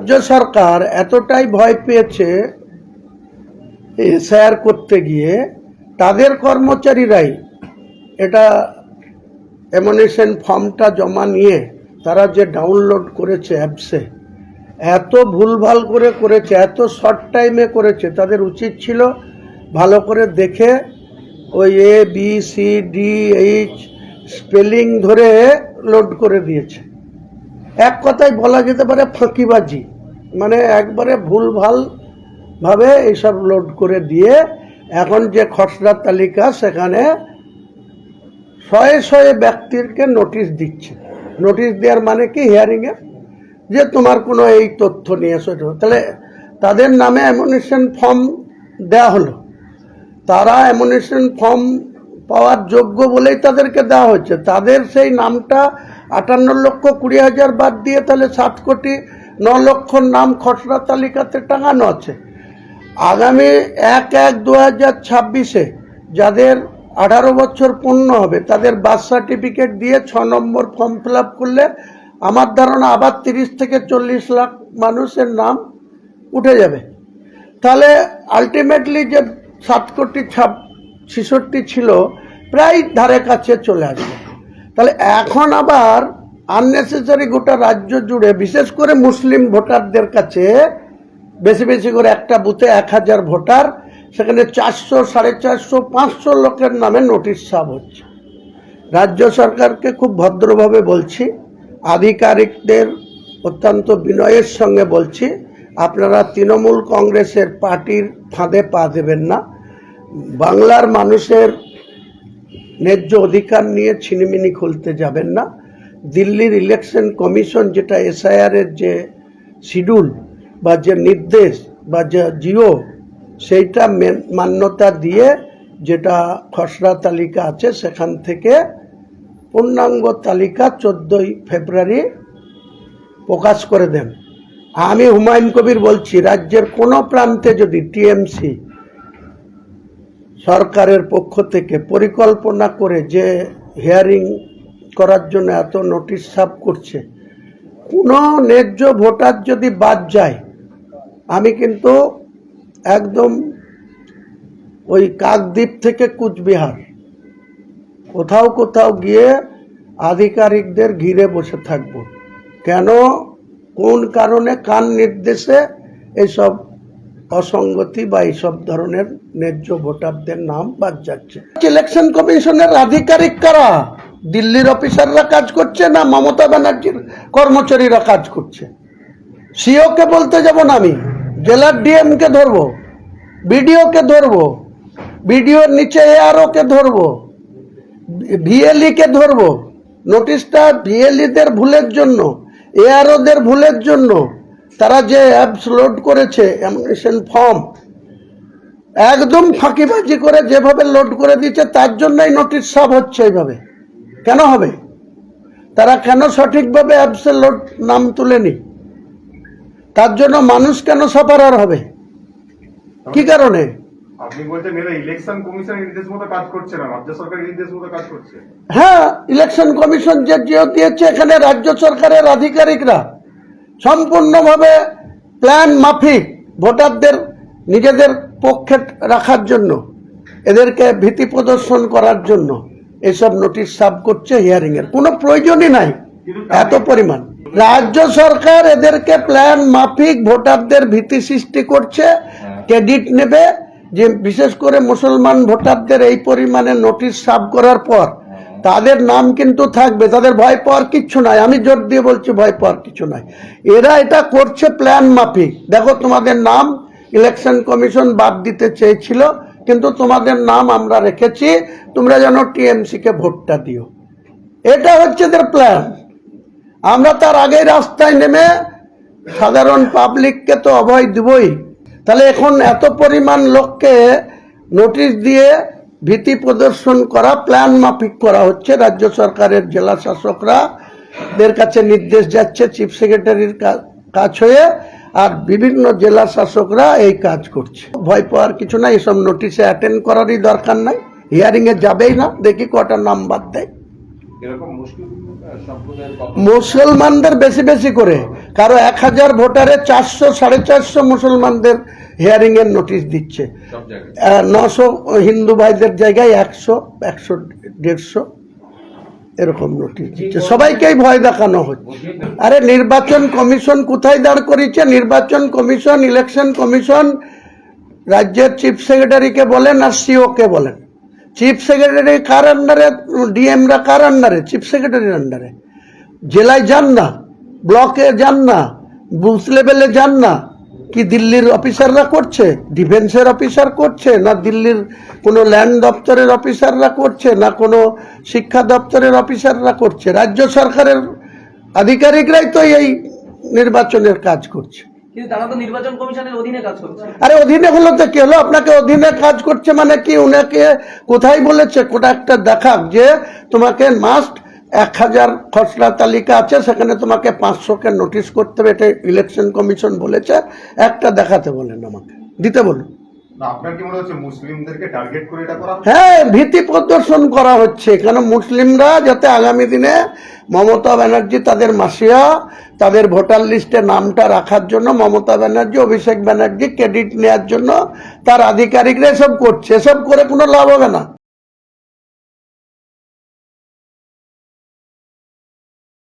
রাজ্য সরকার এতটাই ভয় পেয়েছে এসআইআর করতে গিয়ে, তাদের কর্মচারীরাই এটা এমনিশন ফর্মটা জমা নিয়ে তারা যে ডাউনলোড করেছে অ্যাপসে, এত ভুলভাল করে করেছে, এত শর্ট টাইমে করেছে। তাদের উচিত ছিল ভালো করে দেখে ওই A B C D H spelling ধরে লোড করে দিয়েছে। এক কথায় বলা যেতে পারে ফাঁকিবাজি, মানে একবারে ভুলভাল ভাবে এইসব লোড করে দিয়ে এখন যে খসড়া তালিকা সেখানে শয়ে শয়ে ব্যক্তিকে নোটিশ দিচ্ছে। নোটিশ দেওয়ার মানে কি, হিয়ারিংয়ে যে তোমার কোনো এই তথ্য নিয়ে এসো। তাহলে তাদের নামে অ্যামনিশন ফর্ম দেওয়া হলো, তারা অ্যামনিশন ফর্ম পাওয়ার যোগ্য বলেই তাদেরকে দেওয়া হচ্ছে। তাদের সেই নামটা 58,20,000 বাদ দিয়ে তাহলে 7,09,00,000 নাম খসড়া তালিকাতে টাঙানো আছে। আগামী 1/1/2026 যাদের 18 বছর পূর্ণ হবে তাদের বার্থ সার্টিফিকেট দিয়ে 6 নম্বর ফর্ম ফিল আপ করলে আমার ধারণা আবার 30 থেকে 40 লাখ মানুষের নাম উঠে যাবে। তাহলে আলটিমেটলি যে 7,66,00,000 ছিল প্রায় ধারে কাছে চলে আসবে। তাহলে এখন আবার আননেসেসারি গোটা রাজ্য জুড়ে, বিশেষ করে মুসলিম ভোটারদের কাছে বেশি বেশি করে একটা বুথে 1000 ভোটার, সেখানে 400, 450, 500 লোকের নামে নোটিশ সার্ভ হচ্ছে। রাজ্য সরকারকে খুব ভদ্রভাবে বলছি, আধিকারিকদের অত্যন্ত বিনয়ের সঙ্গে বলছি, আপনারা তৃণমূল কংগ্রেসের পার্টির ফাঁদে পা দেবেন না। বাংলার মানুষের ন্যায্য অধিকার নিয়ে ছিনিমিনি খুলতে যাবেন না। দিল্লির ইলেকশন কমিশন যেটা এসআইআর-এর যে শিডিউল বা যে নির্দেশ বা যে জিও, সেইটা মান্যতা দিয়ে যেটা খসড়া তালিকা আছে সেখান থেকে পূর্ণাঙ্গ তালিকা 14 ফেব্রুয়ারি প্রকাশ করে দেন। আমি হুমায়ুন কবির বলছি, রাজ্যের কোনো প্রান্তে যদি টিএমসি সরকারের পক্ষ থেকে পরিকল্পনা করে যে হিয়ারিং করার জন্য এত নোটিশ সার্ভ করছে, কোনো ন্যায্য ভোটার যদি বাদ যায়, আমি কিন্তু একদম ওই কাকদ্বীপ থেকে কুচবিহার কোথাও কোথাও গিয়ে আধিকারিকদের ঘিরে বসে থাকব। কেন, কোন কারণে, কার নির্দেশে এইসব অসঙ্গতি বা এইসব ধরনের ন্যায্য ভোটারদের নাম বাদ যাচ্ছে। ইলেকশন কমিশনের আধিকারিক কারা? দিল্লির অফিসাররা কাজ করছে না মমতা ব্যানার্জির কর্মচারীরা কাজ করছে? সিওকে বলতে যাব না, আমি জেলার ডিএমকে ধরবো, বিডিওকে ধরবো, বিডিওর নিচে এআরওকে ধরবো, ভিএলইকে ধরবো। নোটিশটা ভিএলইদের ভুলের জন্য, এআরওদের ভুলের জন্য তারা যে অ্যাপস লোড করেছে অ্যামনিশন ফর্ম, একদম ফাঁকিবাজি করে যেভাবে লোড করে দিচ্ছে, তার জন্যই নোটিশ সব হচ্ছে। এইভাবে কেন হবে? তারা কেন সঠিকভাবে অ্যাপসে লোড নাম তুলেনি? তার জন্য মানুষ কেন সাফারার হবে? কি কারণে? আপনি বলছেন এরা ইলেকশন কমিশনের নির্দেশ মতো কাজ করছে না, রাজ্য সরকারের নির্দেশ মতো কাজ করছে। হ্যাঁ, ইলেকশন কমিশন যে দিয়েছে, এখানে রাজ্য সরকারের আধিকারিকরা সম্পূর্ণভাবে প্ল্যান মাফিক ভোটারদের নিজেদের পক্ষে রাখার জন্য, এদেরকে ভীতি প্রদর্শন করার জন্য এসব নোটিশ সার্ভ করছে। হিয়ারিং এর কোনো প্রয়োজনই নাই এত পরিমাণ। রাজ্য সরকার এদেরকে প্ল্যান মাফিক ভোটারদের ভীতি সৃষ্টি করছে, ক্রেডিট নেবে যে বিশেষ করে মুসলমান ভোটারদের এই পরিমাণে নোটিশ সার্ভ করার পর তাদের নাম কিন্তু থাকবে, তাদের ভয় পাওয়ার কিচ্ছু নাই। আমি জোর দিয়ে বলছি, ভয় পাওয়ার কিছু নাই। এরা এটা করছে প্ল্যান মাফিক। দেখো, তোমাদের নাম ইলেকশন কমিশন বাদ দিতে চেয়েছিল, কিন্তু তোমাদের নাম আমরা রেখেছি, তোমরা যেন টিএমসি কে ভোটটা দিও। এটা হচ্ছে এদের প্ল্যান। আমরা তার আগেই রাস্তায় নেমে সাধারণ পাবলিককে তো অভয় দিবই। তাহলে এখন এত পরিমাণ লোককে নোটিশ দিয়ে ভীতি প্রদর্শন করা, প্ল্যান মাফিক করা হচ্ছে। রাজ্য সরকারের জেলা শাসকরা দের কাছে নির্দেশ যাচ্ছে চিফ সেক্রেটারির কাছ হয়ে, আর বিভিন্ন জেলা শাসকরা এই কাজ করছে। ভয় পাওয়ার কিছু নাই, এসব নোটিশে অ্যাটেন্ড করারই দরকার নাই, হিয়ারিং এ যাবেই না, দেখি কটা নাম বাদ দেয়। মুসলমানদের বেশি বেশি করে, কারো 1000 ভোটারে 400 450 মুসলমানদের হিয়ারিং এর নোটিশ দিচ্ছে, 900 হিন্দু ভাইদের জায়গায় 100 150 এরকম নোটিশ দিচ্ছে। সবাইকেই ভয় দেখানো হচ্ছে। আরে নির্বাচন কমিশন কোথায় দাঁড় করিয়েছে? নির্বাচন কমিশন, ইলেকশন কমিশন রাজ্যের চিফ সেক্রেটারিকে বলেন আর সিও কে বলেন। চিফ সেক্রেটারি কার আন্ডারে, ডিএমরা কার আন্ডারে? চিফ সেক্রেটারির আন্ডারে। জেলায় যান না, ব্লকে যান না, বুথ লেভেলে যান না। কি দিল্লির অফিসাররা করছে? ডিফেন্সের অফিসার করছে, না দিল্লির কোনো ল্যান্ড দপ্তরের অফিসাররা করছে, না কোনো শিক্ষা দপ্তরের অফিসাররা করছে? রাজ্য সরকারের আধিকারিকরাই তো এই নির্বাচনের কাজ করছে। কিন্তু তারা তো নির্বাচন কমিশনের অধীনে কাজ করছে। আরে অধীনে হলো তো কি হলো? আপনাকে অধীনে কাজ করছে মানে কি? উনাকে কোথায় বলেছে? কোটা একটা দেখাক যে তোমাকে মাস্ট 1000 খসড়া তালিকা আছে, সেখানে তোমাকে 500কে নোটিশ করতে হবে, এটা ইলেকশন কমিশন বলেছে। একটা দেখাতে বলেন, আমাকে দিতে বলুন। না, আপনার কি মনে হচ্ছে মুসলিমদেরকে টার্গেট করে এটা করা? হ্যাঁ, ভীতি প্রদর্শন করা হচ্ছে। কেন? মুসলিমরা যাতে আগামী দিনে মমতা ব্যানার্জি তাদের মাসিয়া, তাদের ভোটার লিস্টে নামটা রাখার জন্য মমতা ব্যানার্জি, অভিষেক ব্যানার্জি ক্রেডিট নেওয়ার জন্য তার আধিকারিকরা এসব করছে। এসব করে কোনো লাভ হবে না।